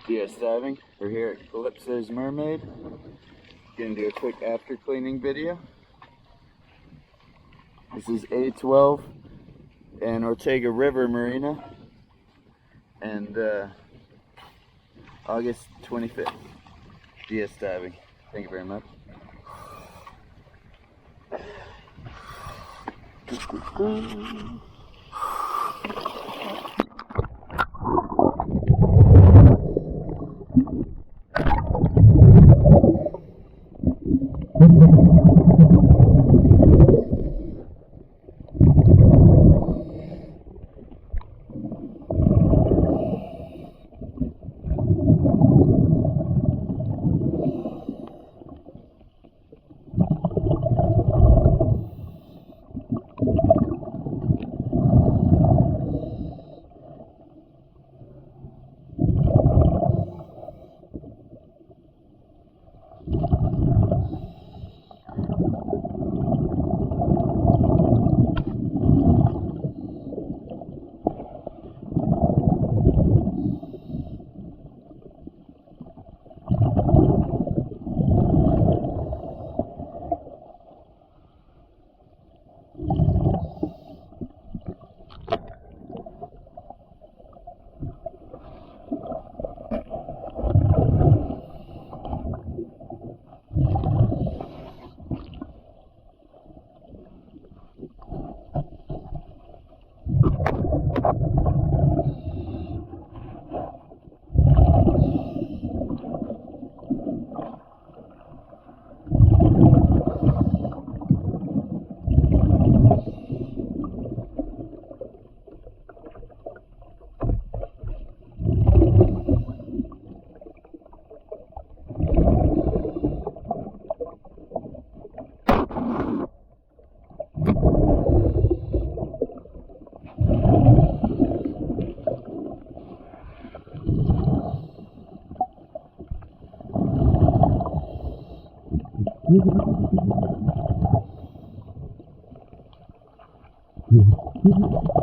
DS diving. We're here at Calipsos Mermaid. Gonna do a quick after cleaning video. This is A12 and Ortega River Marina, and August 25th. DS diving. Thank you very much. Mm-hmm.